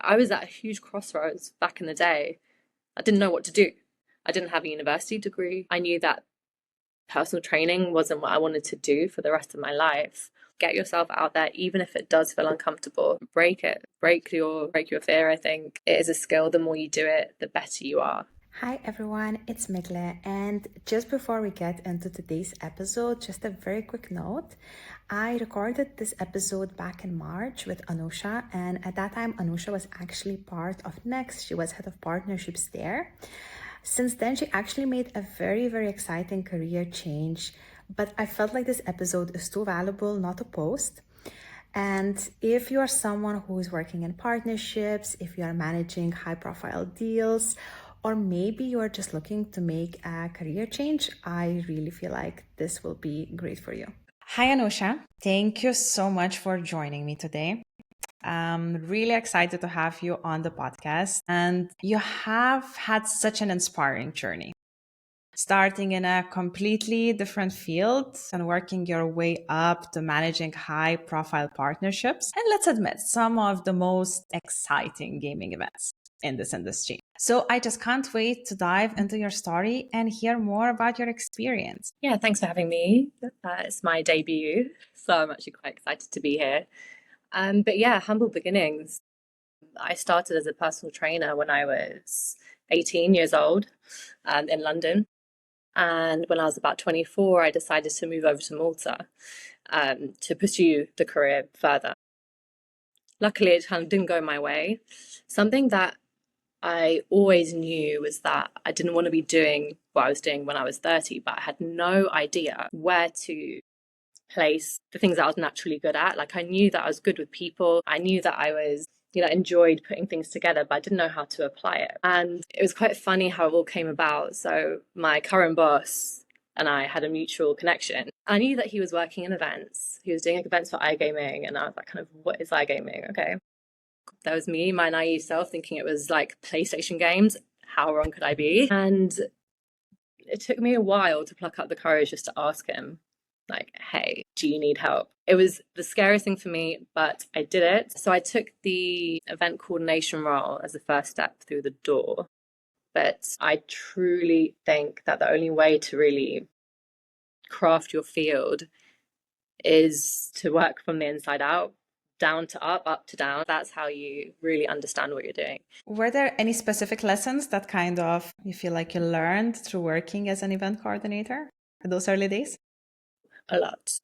I was at a huge crossroads back in the day. I didn't know what to do. I didn't have a university degree. I knew that personal training wasn't what I wanted to do for the rest of my life. Get yourself out there, even if it does feel uncomfortable. Break it. Break your fear. I think it is a skill. The more you do it, the better you are. Hi everyone, it's Migle, and just before we get into today's episode, just a very quick note. I recorded this episode back in March with Anoosha, and at that time Anoosha was actually part of Next. She was head of partnerships there. Since then, she actually made a very, very exciting career change, but I felt like this episode is too valuable not to post. And if you are someone who is working in partnerships, if you are managing high profile deals, or maybe you are just looking to make a career change, I really feel like this will be great for you. Hi, Anoosha. Thank you so much for joining me today. I'm really excited to have you on the podcast. And you have had such an inspiring journey, starting in a completely different field and working your way up to managing high profile partnerships. And let's admit, some of the most exciting gaming events in this industry. So I just can't wait to dive into your story and hear more about your experience. Yeah, thanks for having me. It's my debut, so I'm actually quite excited to be here. But yeah, humble beginnings. I started as a personal trainer when I was 18 years old in London. And when I was about 24, I decided to move over to Malta to pursue the career further. Luckily, it kind of didn't go my way. Something that I always knew was that I didn't want to be doing what I was doing when I was 30, but I had no idea where to place the things that I was naturally good at. Like I knew that I was good with people. I knew that I was, enjoyed putting things together, but I didn't know how to apply it. And it was quite funny how it all came about. So my current boss and I had a mutual connection. I knew that he was working in events. He was doing events for iGaming, and I was like, kind of, what is iGaming? Okay. That was me, my naive self, thinking it was like PlayStation games. How wrong could I be? And it took me a while to pluck up the courage just to ask him, like, hey, do you need help? It was the scariest thing for me, but I did it. So I took the event coordination role as the first step through the door. But I truly think that the only way to really craft your field is to work from the inside out, down to up to down. That's how you really understand what you're doing. Were there any specific lessons that kind of you feel like you learned through working as an event coordinator in those early days? A lot.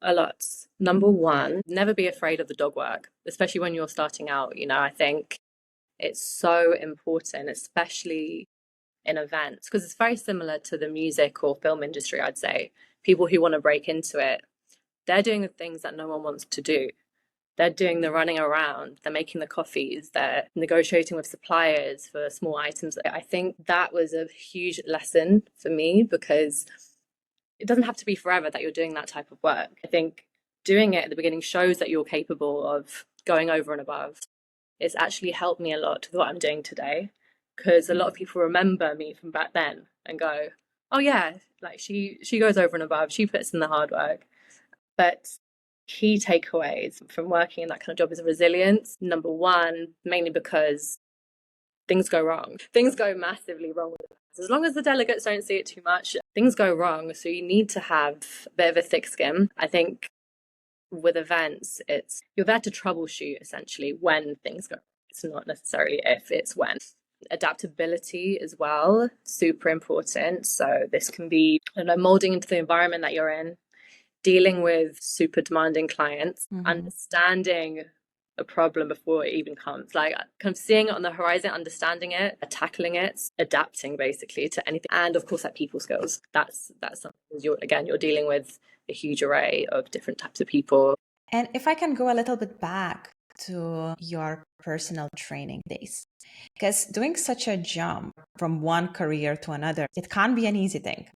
Number one, never be afraid of the dog work, especially when you're starting out. I think it's so important, especially in events, because it's very similar to the music or film industry, I'd say. People who want to break into it, they're doing the things that no one wants to do. They're doing the running around, they're making the coffees, they're negotiating with suppliers for small items. I think that was a huge lesson for me, because it doesn't have to be forever that you're doing that type of work. I think doing it at the beginning shows that you're capable of going over and above. It's actually helped me a lot with what I'm doing today, because a lot of people remember me from back then and go, oh yeah, like she goes over and above, she puts in the hard work. But key takeaways from working in that kind of job is resilience. Number one, mainly because things go wrong. Things go massively wrong with it. As long as the delegates don't see it too much, things go wrong. So you need to have a bit of a thick skin. I think with events, you're there to troubleshoot essentially when things go. It's not necessarily if, it's when. Adaptability as well, super important. So this can be, molding into the environment that you're in, dealing with super demanding clients, understanding a problem before it even comes, like kind of seeing it on the horizon, understanding it, tackling it, adapting basically to anything. And of course, that people skills. That's something you're dealing with a huge array of different types of people. And if I can go a little bit back to your personal training days, because doing such a jump from one career to another, it can't be an easy thing.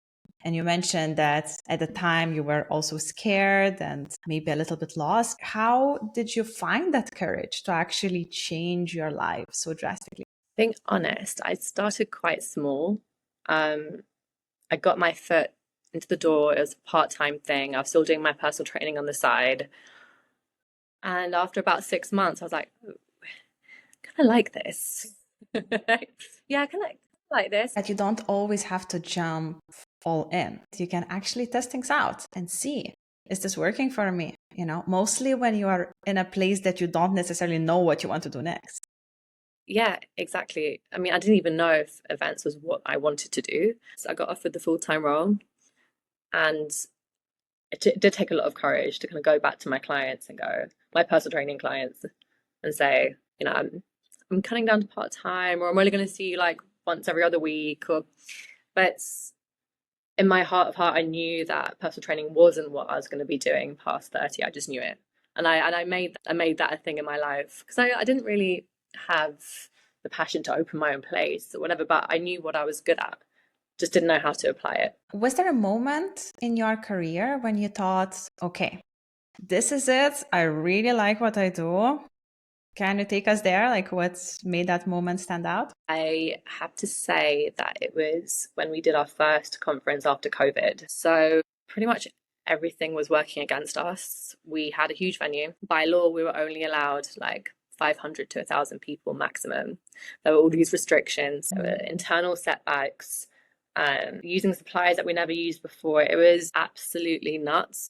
And you mentioned that at the time you were also scared and maybe a little bit lost. How did you find that courage to actually change your life so drastically? Being honest, I started quite small. I got my foot into the door. It was a part-time thing. I was still doing my personal training on the side. And after about 6 months, I was like, can I like this. Yeah, I kind of like this. That you don't always have to jump all in. You can actually test things out and see, is this working for me? You know, mostly when you are in a place that you don't necessarily know what you want to do next. Yeah, exactly. I mean, I didn't even know if events was what I wanted to do. So I got offered the full-time role, and it did take a lot of courage to kind of go back to my clients and go, my personal training clients, and say, I'm cutting down to part-time, or I'm only going to see you like once every other week, or but in my heart of heart, I knew that personal training wasn't what I was going to be doing past 30. I just knew it. And I made that a thing in my life because I didn't really have the passion to open my own place or whatever, but I knew what I was good at, just didn't know how to apply it. Was there a moment in your career when you thought, okay, this is it. I really like what I do. Can you take us there? Like, what's made that moment stand out? I have to say that it was when we did our first conference after COVID. So pretty much everything was working against us. We had a huge venue. By law, we were only allowed like 500 to 1,000 people maximum. There were all these restrictions, there were internal setbacks, using supplies that we never used before. It was absolutely nuts.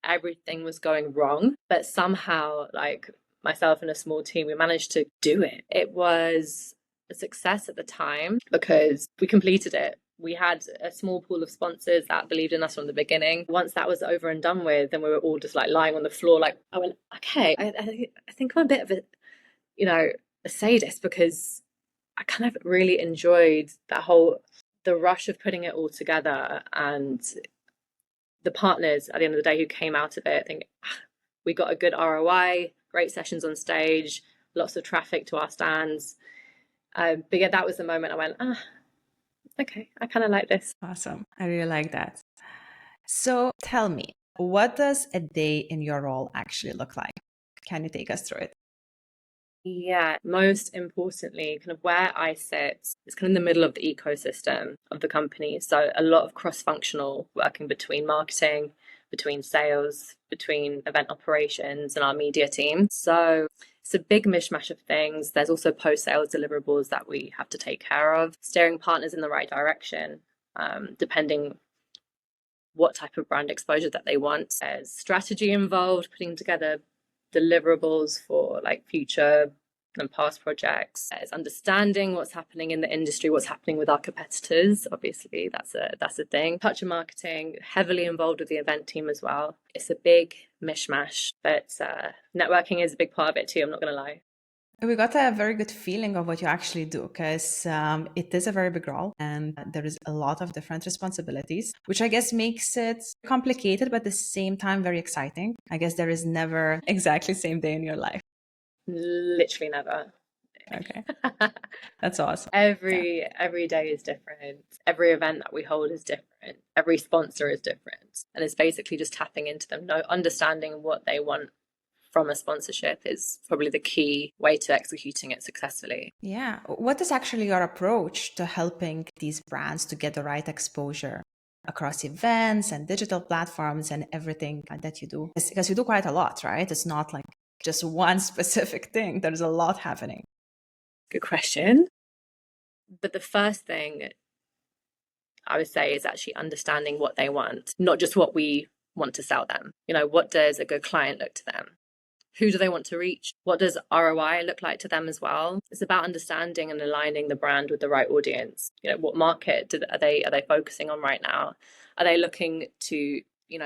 Everything was going wrong, but somehow, like myself and a small team, we managed to do it. It was a success at the time because we completed it. We had a small pool of sponsors that believed in us from the beginning. Once that was over and done with, then we were all just like lying on the floor. Like I went, okay, I think I'm a bit of a sadist because I kind of really enjoyed the rush of putting it all together, and the partners at the end of the day who came out of it. I think we got a good ROI, great sessions on stage, lots of traffic to our stands. But yeah, that was the moment I went, okay, I kind of like this. Awesome. I really like that. So tell me, what does a day in your role actually look like? Can you take us through it? Yeah, most importantly, kind of where I sit is kind of in the middle of the ecosystem of the company. So a lot of cross-functional working between marketing, between sales, between event operations and our media team. So it's a big mishmash of things. There's also post-sales deliverables that we have to take care of, steering partners in the right direction, depending what type of brand exposure that they want. There's strategy involved, putting together deliverables for like future and past projects. There's understanding what's happening in the industry, what's happening with our competitors. Obviously, that's a thing. Touch of marketing, heavily involved with the event team as well. It's a big mishmash, but networking is a big part of it too. I'm not going to lie. We got a very good feeling of what you actually do because it is a very big role and there is a lot of different responsibilities, which I guess makes it complicated, but at the same time very exciting. I guess there is never exactly same day in your life. Literally never. Okay, that's awesome. Yeah. Every day is different. Every event that we hold is different. Every sponsor is different. And it's basically just tapping into them, understanding what they want from a sponsorship is probably the key way to executing it successfully. Yeah. What is actually your approach to helping these brands to get the right exposure across events and digital platforms and everything that you do? Because you do quite a lot, right? It's not like just one specific thing. There's a lot happening. Good question. But the first thing I would say is actually understanding what they want, not just what we want to sell them. What does a good client look to them? Who do they want to reach? What does ROI look like to them as well? It's about understanding and aligning the brand with the right audience. What market are they focusing on right now? Are they looking to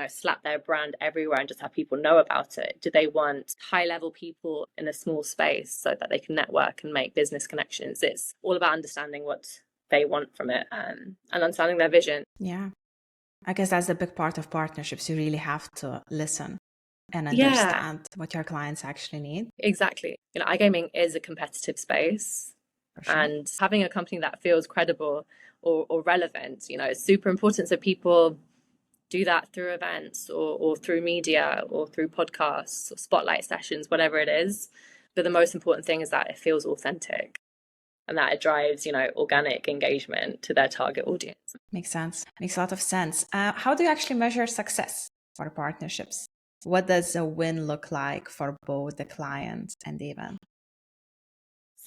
slap their brand everywhere and just have people know about it? Do they want high level people in a small space so that they can network and make business connections? It's all about understanding what they want from it, and understanding their vision. Yeah. I guess that's the big part of partnerships. You really have to listen and Yeah, understand what your clients actually need. exactly. iGaming is a competitive space, For sure. and having a company that feels credible or relevant, is super important. So people do that through events or through media or through podcasts or spotlight sessions, whatever it is. But the most important thing is that it feels authentic and that it drives, organic engagement to their target audience. Makes sense. Makes a lot of sense. How do you actually measure success for partnerships? What does a win look like for both the client and the event?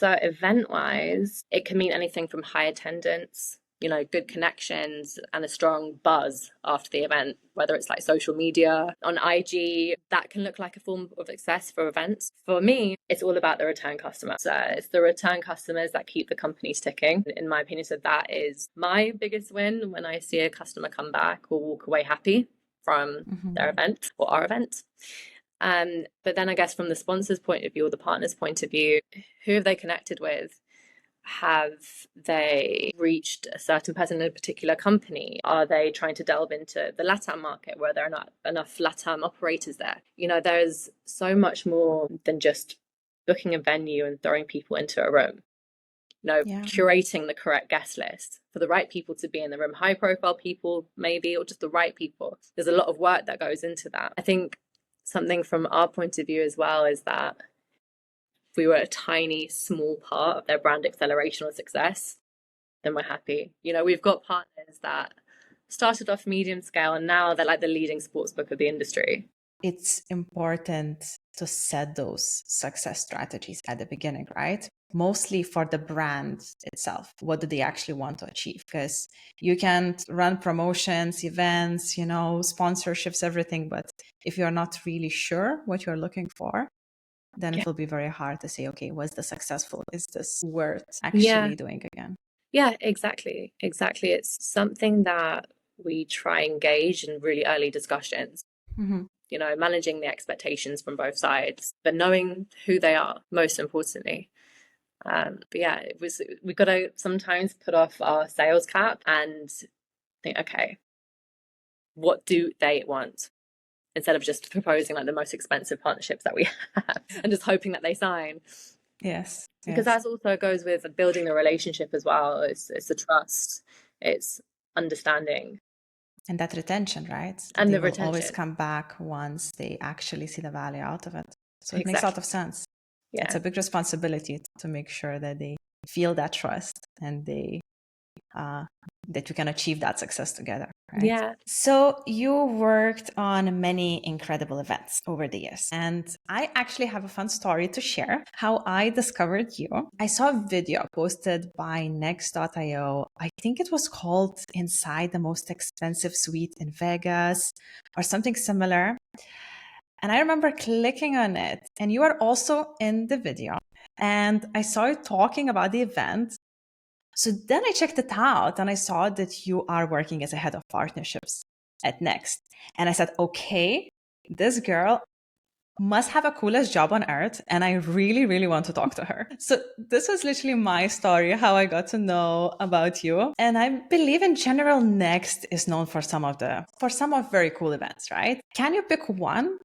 So event wise, it can mean anything from high attendance, good connections and a strong buzz after the event, whether it's like social media on IG, that can look like a form of success for events. For me, it's all about the return customer. So it's the return customers that keep the companies ticking, in my opinion. So that is my biggest win, when I see a customer come back or walk away happy from their event or our event. But then I guess from the sponsor's point of view or the partner's point of view, who have they connected with? Have they reached a certain person in a particular company? Are they trying to delve into the LATAM market where there are not enough LATAM operators there? There's so much more than just booking a venue and throwing people into a room. Curating the correct guest list for the right people to be in the room, high profile people maybe, or just the right people. There's a lot of work that goes into that. I think something from our point of view as well is that if we were a tiny, small part of their brand acceleration or success, then we're happy. We've got partners that started off medium scale and now they're like the leading sportsbook of the industry. It's important to set those success strategies at the beginning, right? Mostly for the brand itself. What do they actually want to achieve? Because you can run promotions, events, sponsorships, everything. But if you're not really sure what you're looking for, then it will be very hard to say, okay, was this successful? Is this worth actually doing again? Yeah, exactly. It's something that we try engage in really early discussions. Managing the expectations from both sides, but knowing who they are, most importantly. But yeah, we got to sometimes put off our sales cap and think, okay, what do they want? Instead of just proposing like the most expensive partnerships that we have and just hoping that they sign. Yes. Because that also goes with building a relationship as well. It's the trust, it's understanding. And that retention, right? And they the will retention. Always come back once they actually see the value out of it. So it makes a lot of sense. Yeah. It's a big responsibility to make sure that they feel that trust and they that you can achieve that success together. Right? Yeah. So you worked on many incredible events over the years. And I actually have a fun story to share how I discovered you. I saw a video posted by Next.io. I think it was called Inside the Most Expensive Suite in Vegas or something similar. And I remember clicking on it, and you are also in the video. And I saw you talking about the event. So then I checked it out and I saw that you are working as a head of partnerships at Next. And I said, okay, this girl must have a coolest job on earth. And I really, really want to talk to her. So this was literally my story, how I got to know about you. And I believe in general, Next is known for some of very cool events, right? Can you pick one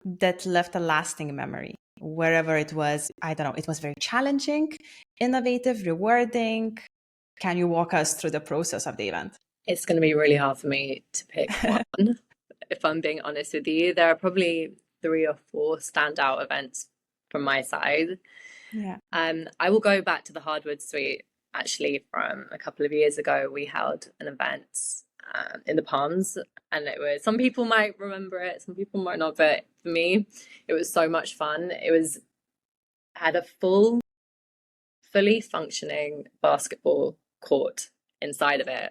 that left a lasting memory? Wherever it was, I don't know, it was very challenging, innovative, rewarding. Can you walk us through the process of the event? It's going to be really hard for me to pick one, if I'm being honest with you. There are probably 3 or 4 standout events from my side. Yeah. I will go back to the Hardwood Suite. Actually, from a couple of years ago, we held an event in the Palms, and it was, some people might remember it, some people might not, but for me it was so much fun. Had a fully functioning basketball court inside of it.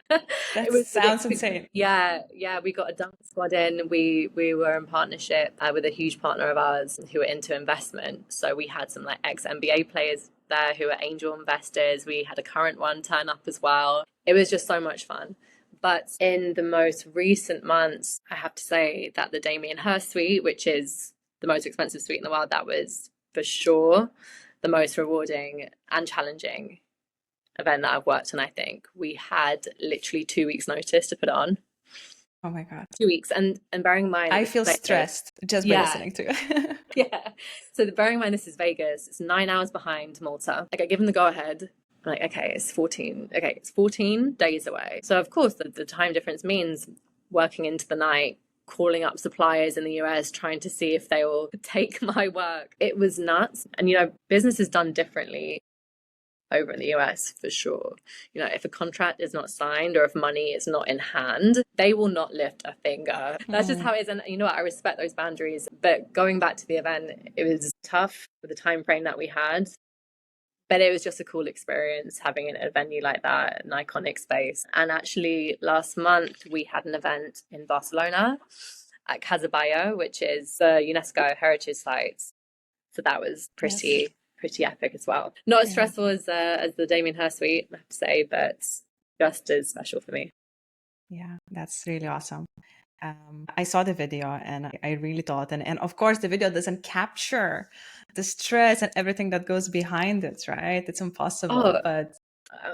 That sounds insane. Yeah, we got a dunk squad in. We were in partnership with a huge partner of ours who were into investment. So we had some like ex-NBA players there who were angel investors. We had a current one turn up as well. It was just so much fun. But in the most recent months, I have to say that the Damien Hirst suite, which is the most expensive suite in the world, that was for sure the most rewarding and challenging event that I've worked on. I think we had literally 2 weeks notice to put it on. Oh my God. 2 weeks. And bearing in mind, I feel stressed just by listening to you. Yeah. So bearing in mind, this is Vegas. It's 9 hours behind Malta. Like, I give them the go ahead. I'm like, okay, it's 14 days away. So of course the time difference means working into the night, calling up suppliers in the US, trying to see if they will take my work. It was nuts. And, business is done differently over in the US for sure. If a contract is not signed or if money is not in hand, they will not lift a finger. That's just how it is. And what, I respect those boundaries. But going back to the event, it was tough with the time frame that we had. But it was just a cool experience having a venue like that, an iconic space. And actually, last month we had an event in Barcelona at Casabayo, which is the UNESCO heritage site. So that was Yes. pretty epic as well. Not as Yeah. stressful as the Damien Hirst suite, I have to say, but just as special for me. Yeah, that's really awesome. I saw the video and I really thought, and of course, the video doesn't capture the stress and everything that goes behind it, right? It's impossible. Oh, But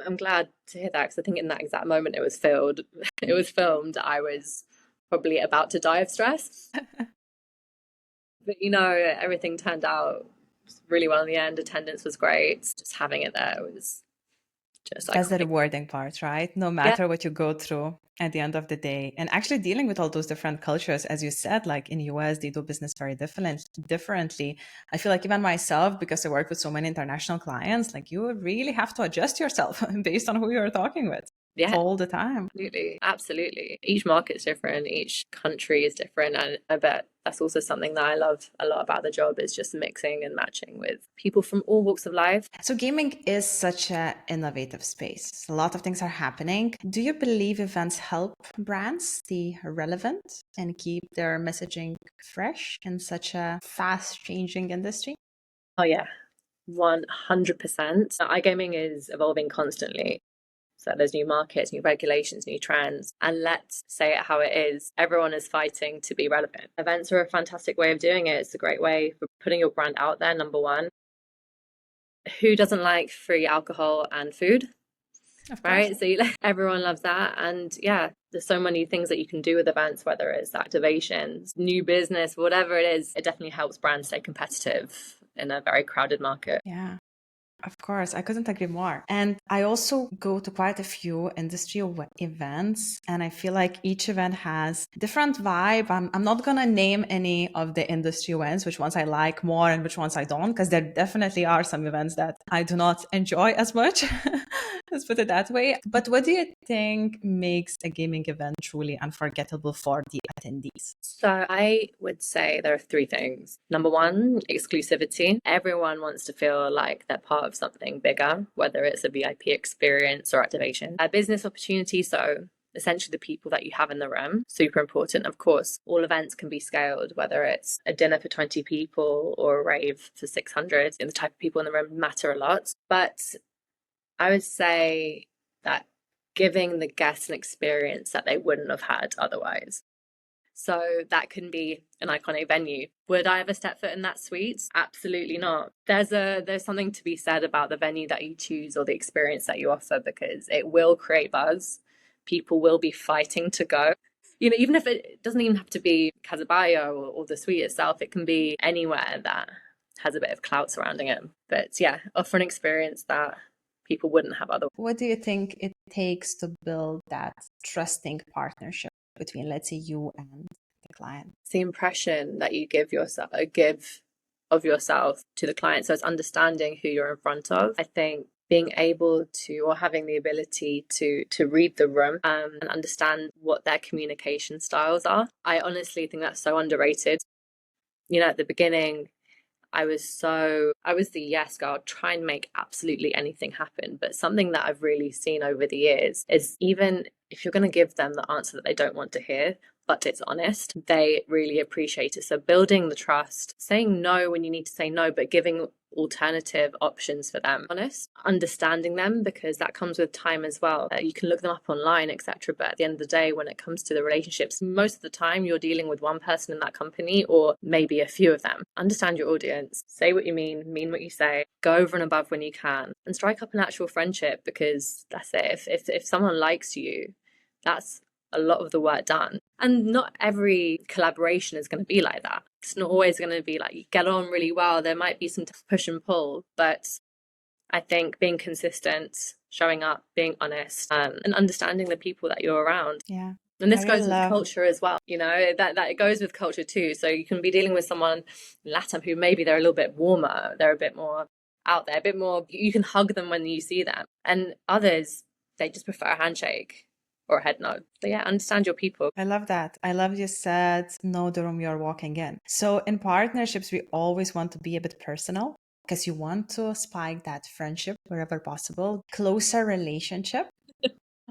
I'm glad to hear that because I think in that exact moment it was filmed. It was filmed. I was probably about to die of stress, but everything turned out really well in the end. Attendance was great. Just having it there was just that's the iconic. rewarding part, right? No Yeah, matter what you go through at the end of the day, and actually dealing with all those different cultures, as you said, like in US, they do business very differently. I feel like even myself, because I work with so many international clients, like you really have to adjust yourself based on who you're talking with yeah. all the time. Absolutely, absolutely. Each market's different, each country is different, and I bet that's also something that I love a lot about the job is just mixing and matching with people from all walks of life. So gaming is such an innovative space. A lot of things are happening. Do you believe events help brands stay relevant and keep their messaging fresh in such a fast-changing industry? Oh yeah, 100%. iGaming is evolving constantly. So there's new markets, new regulations, new trends. And let's say it how it is. Everyone is fighting to be relevant. Events are a fantastic way of doing it. It's a great way for putting your brand out there, number one. Who doesn't like free alcohol and food? Of course. Right? So everyone loves that. And yeah, there's so many things that you can do with events, whether it's activations, new business, whatever it is. It definitely helps brands stay competitive in a very crowded market. Yeah. Of course, I couldn't agree more. And I also go to quite a few industry events, and I feel like each event has different vibe. I'm not gonna name any of the industry events, which ones I like more and which ones I don't, because there definitely are some events that I do not enjoy as much. Let's put it that way. But what do you think makes a gaming event truly unforgettable for the attendees? So I would say there are three things. Number one, exclusivity. Everyone wants to feel like they're part of something bigger, whether it's a VIP experience or activation. A business opportunity, so essentially the people that you have in the room, super important. Of course, all events can be scaled, whether it's a dinner for 20 people or a rave for 600, and the type of people in the room matter a lot. But I would say that giving the guests an experience that they wouldn't have had otherwise. So that can be an iconic venue. Would I ever step foot in that suite? Absolutely not. There's something to be said about the venue that you choose or the experience that you offer because it will create buzz. People will be fighting to go. Even if it doesn't even have to be Casabayo or the suite itself, it can be anywhere that has a bit of clout surrounding it. But yeah, offer an experience that people wouldn't have otherwise. What do you think it takes to build that trusting partnership between, let's say, you and the client? It's the impression that you give of yourself to the client. So it's understanding who you're in front of. I think being able to or having the ability to read the room and understand what their communication styles are. I honestly think that's so underrated. At the beginning, I was the yes girl, try and make absolutely anything happen. But something that I've really seen over the years is even if you're going to give them the answer that they don't want to hear, but it's honest, they really appreciate it. So building the trust, saying no when you need to say no, but giving alternative options for them, honest, understanding them because that comes with time as well. You can look them up online, etc. But at the end of the day, when it comes to the relationships, most of the time you're dealing with one person in that company or maybe a few of them. Understand your audience, say what you mean what you say, go over and above when you can, and strike up an actual friendship because that's it. If someone likes you, that's a lot of the work done. And not every collaboration is going to be like that. It's not always going to be like you get on really well. There might be some push and pull, but I think being consistent, showing up, being honest, and understanding the people that you're around. Yeah. And I this really goes with love. culture as well, that it goes with culture too. So you can be dealing with someone in LATAM who maybe they're a little bit warmer, they're a bit more out there, a bit more, you can hug them when you see them. And others, they just prefer a handshake or a head nod. So yeah, understand your people. I love that. I love you said know the room you're walking in. So in partnerships, we always want to be a bit personal. because you want to spike that friendship wherever possible, closer relationship.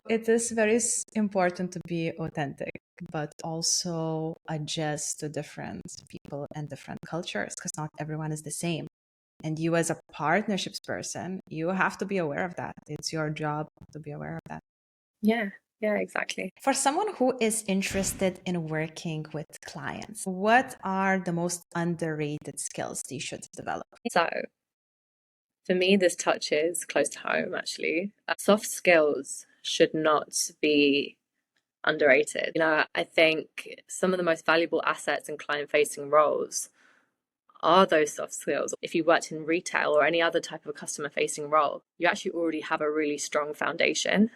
It is very important to be authentic, but also adjust to different people and different cultures because not everyone is the same. And you, as a partnerships person, you have to be aware of that. It's your job to be aware of that. Yeah, yeah, exactly. For someone who is interested in working with clients, what are the most underrated skills they should develop? So for me, this touches close to home, actually. Soft skills should not be underrated. I think some of the most valuable assets in client-facing roles are those soft skills. If you worked in retail or any other type of customer-facing role, you actually already have a really strong foundation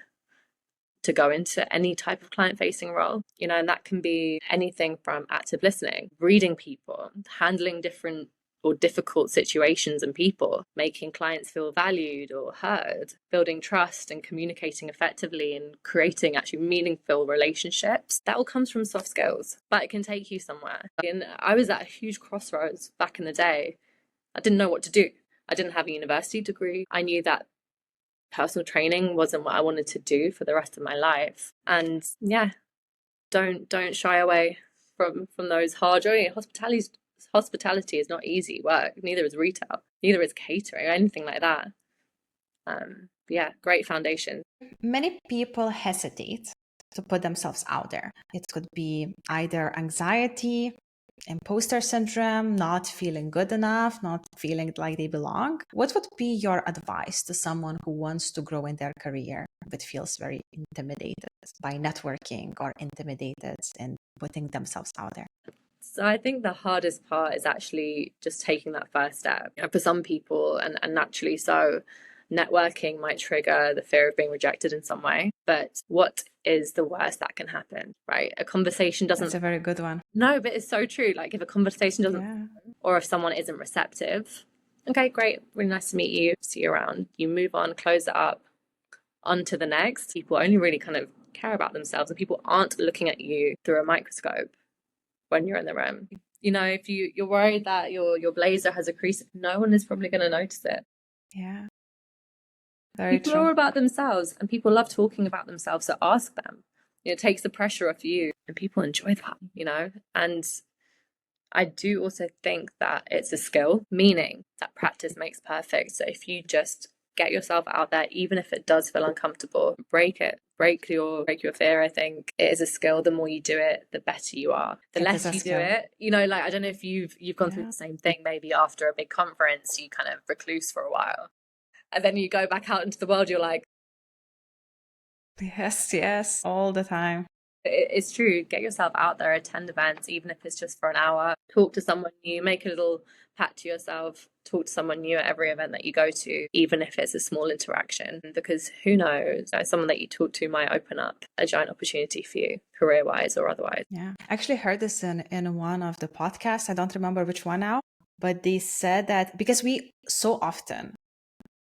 to go into any type of client facing role, and that can be anything from active listening, reading people, handling different or difficult situations and people, making clients feel valued or heard, building trust and communicating effectively and creating actually meaningful relationships. That all comes from soft skills, but it can take you somewhere. And I was at a huge crossroads back in the day. I didn't know what to do. I didn't have a university degree. I knew that personal training wasn't what I wanted to do for the rest of my life. And yeah, don't shy away from those hard journey. Hospitality is not easy work. Neither is retail. Neither is catering or anything like that. Yeah, great foundation. Many people hesitate to put themselves out there. It could be either anxiety, imposter syndrome, not feeling good enough, not feeling like they belong. What would be your advice to someone who wants to grow in their career but feels very intimidated by networking or intimidated in putting themselves out there? So I think the hardest part is actually just taking that first step. For some people, and naturally so, networking might trigger the fear of being rejected in some way. But what is the worst that can happen, right? A conversation That's doesn't. a very good one. No, but it's so true. Like if a conversation doesn't, Yeah. or if someone isn't receptive, okay, great, really nice to meet you. See you around. You move on, close it up, on to the next. People only really kind of care about themselves, and people aren't looking at you through a microscope when you're in the room. If you're worried that your blazer has a crease, no one is probably going to notice it. Yeah. Very People are true. all about themselves, and people love talking about themselves. So ask them. It takes the pressure off you, and people enjoy that. And I do also think that it's a skill, meaning that practice makes perfect. So if you just get yourself out there, even if it does feel uncomfortable, break it, break your fear. I think it is a skill. The more you do it, the better you are. The It is less a you do skill. it, like I don't know if you've gone through Yeah. the same thing. Maybe after a big conference, you kind of recluse for a while, and then you go back out into the world. You're like, Yes, yes, all the time. it's true. Get yourself out there, attend events, even if it's just for an hour. Talk to someone new, make a little pat to yourself, talk to someone new at every event that you go to, even if it's a small interaction, because who knows, someone that you talk to might open up a giant opportunity for you, career wise or otherwise. Yeah. I actually heard this in one of the podcasts. I don't remember which one now, but they said that because we so often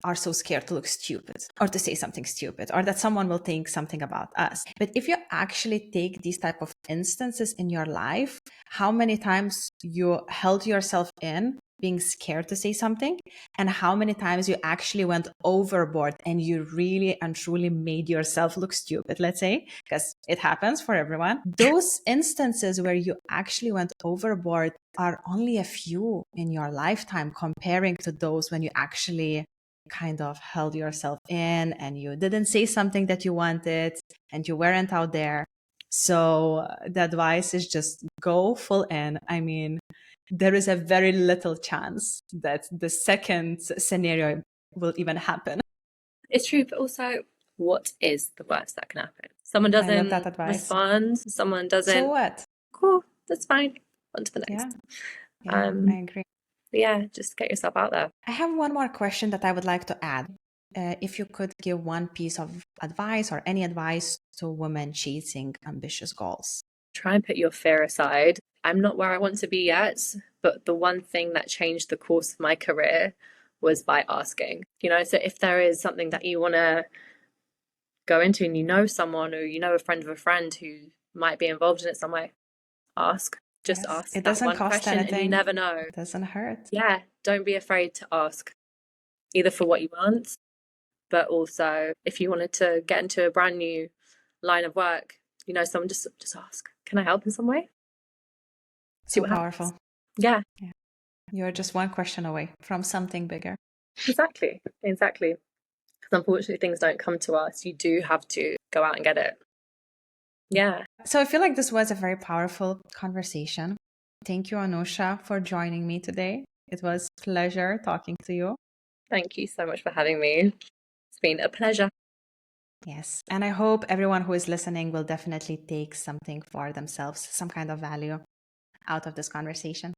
are so scared to look stupid or to say something stupid or that someone will think something about us. But if you actually take these type of instances in your life, how many times you held yourself in being scared to say something and how many times you actually went overboard and you really and truly made yourself look stupid, let's say, because it happens for everyone. Those instances where you actually went overboard are only a few in your lifetime comparing to those when you actually kind of held yourself in and you didn't say something that you wanted and you weren't out there. So the advice is just go full in. I mean, there is a very little chance that the second scenario will even happen. It's true, but also, what is the worst that can happen? Someone I love that doesn't advice. respond, someone So doesn't. what? Cool, that's fine. On to the Yeah, next. yeah, I Um, agree. yeah, just get yourself out there. I have one more question that I would like to add. If you could give one piece of advice or any advice to women chasing ambitious goals. Try and put your fear aside. I'm not where I want to be yet, but the one thing that changed the course of my career was by asking. So if there is something that you want to go into and you know someone or you know a friend of a friend who might be involved in it some way, ask. just Yes. ask It that doesn't one cost question and you anything. never know. It doesn't hurt. Yeah, don't be afraid to ask, either for what you want, but also if you wanted to get into a brand new line of work, someone just ask, can I help in some way? See So what happens. powerful. Yeah, Yeah. You're just one question away from something bigger. exactly. Exactly. Because unfortunately things don't come to us. You do have to go out and get it. Yeah. So I feel like this was a very powerful conversation. Thank you, Anoosha, for joining me today. It was a pleasure talking to you. Thank you so much for having me. It's been a pleasure. Yes. And I hope everyone who is listening will definitely take something for themselves, some kind of value out of this conversation.